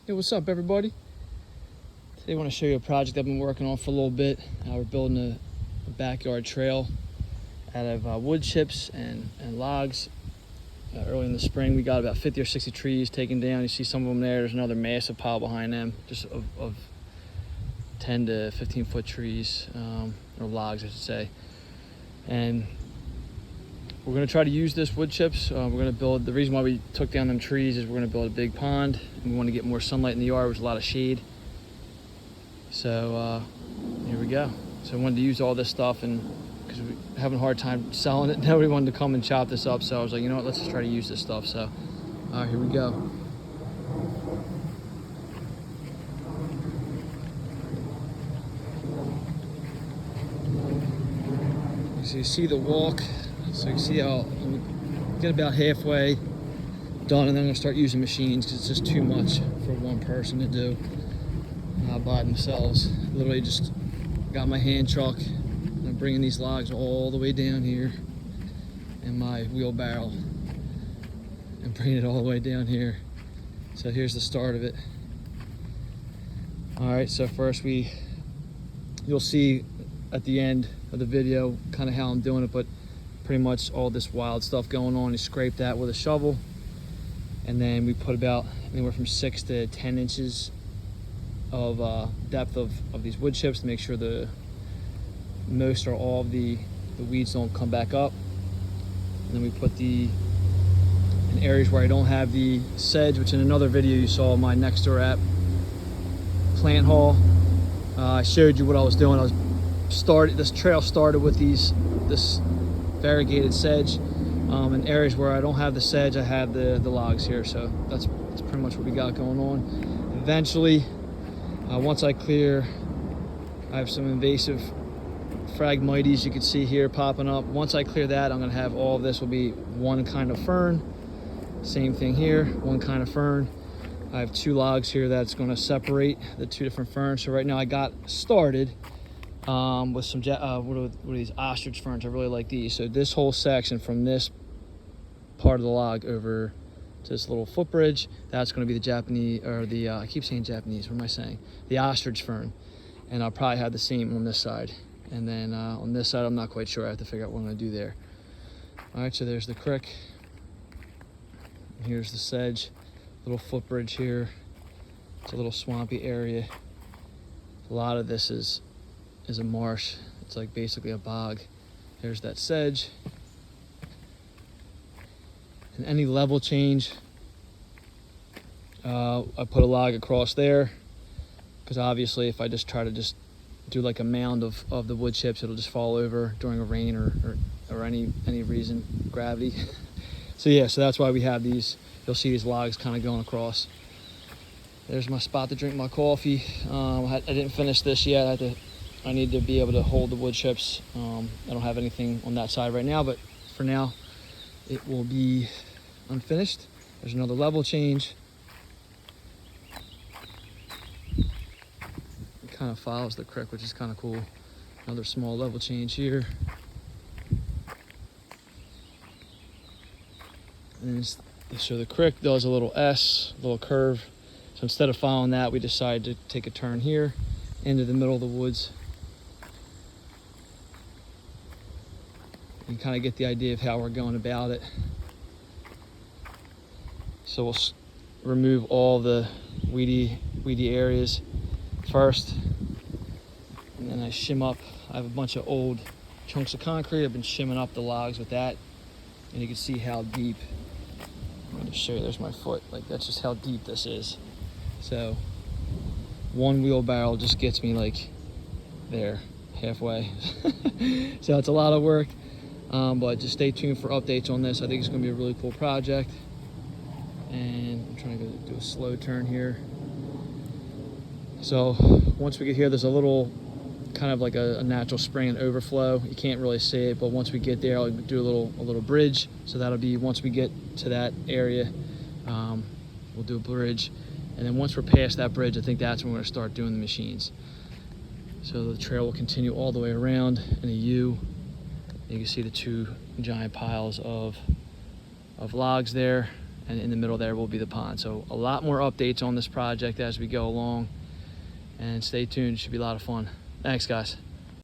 Hey, what's up, everybody? Today I want to show you a project I've been working on for a little bit. We're building a backyard trail out of wood chips and logs. Early in the spring, we got about 50 or 60 trees taken down. You see some of them there. There's another massive pile behind them, just of 10 to 15 foot trees, or logs, I should say. And we're going to try to use this wood chips. We're going to build, the reason why we took down them trees is we're going to build a big pond, and we want to get more sunlight in the yard with a lot of shade. So here we go. So I wanted to use all this stuff, and because we're having a hard time selling it, nobody wanted to come and chop this up. So I was like, you know what, let's just try to use this stuff. So here we go. So you see the walk. So you see how I'm get about halfway done, and then I'm gonna start using machines because it's just too much for one person to do by themselves. Literally just got my hand truck and I'm bringing these logs all the way down here in my wheelbarrow and bringing it all the way down here. So here's the start of it. All right, so first you'll see at the end of the video kind of how I'm doing it, but pretty much all this wild stuff going on. You scrape that with a shovel, and then we put about anywhere from 6 to 10 inches of depth of these wood chips to make sure the most or all of the weeds don't come back up. And then we put in areas where I don't have the sedge, which in another video you saw my next door app plant haul. I showed you what I was doing. This trail started with this variegated sedge. In areas where I don't have the sedge, I have the logs here. So that's pretty much what we got going on. Eventually, once I clear, I have some invasive phragmites you can see here popping up. Once I clear that, I'm gonna have all of this will be one kind of fern. Same thing here, one kind of fern. I have 2 logs here that's gonna separate the 2 different ferns. So right now I got started with some what are these ostrich ferns. I really like these. So this whole section from this part of the log over to this little footbridge, that's going to be the Japanese, or the I keep saying Japanese, what am I saying, the ostrich fern. And I'll probably have the same on this side, and then on this side I'm not quite sure. I have to figure out what I'm going to do there. All right, so there's the creek, here's the sedge, little footbridge here. It's a little swampy area. A lot of this is a marsh. It's like basically a bog. There's that sedge. And any level change, I put a log across there, because obviously if I just try to just do like a mound of the wood chips, it'll just fall over during a rain or any reason, gravity. So yeah, so that's why we have these. You'll see these logs kind of going across. There's my spot to drink my coffee. I didn't finish this yet. I need to be able to hold the wood chips. I don't have anything on that side right now, but for now it will be unfinished. There's another level change. It kind of follows the creek, which is kind of cool. Another small level change here. And so the creek does a little S, a little curve. So instead of following that, we decided to take a turn here into the middle of the woods. You kind of get the idea of how we're going about it. So we'll remove all the weedy areas first, and then I shim up. I have a bunch of old chunks of concrete. I've been shimming up the logs with that, and you can see how deep. I'm going to show you. There's my foot. Like, that's just how deep this is. So one wheelbarrow just gets me like there, halfway. So it's a lot of work. But just stay tuned for updates on this. I think it's going to be a really cool project. And I'm trying to do a slow turn here. So once we get here, there's a little kind of like a natural spring and overflow. You can't really see it, but once we get there, I'll do a little bridge. So that'll be, once we get to that area, we'll do a bridge. And then once we're past that bridge, I think that's when we're going to start doing the machines. So the trail will continue all the way around in a U. You can see the 2 giant piles of logs there, and in the middle there will be the pond. So a lot more updates on this project as we go along, and stay tuned. It should be a lot of fun. Thanks, guys.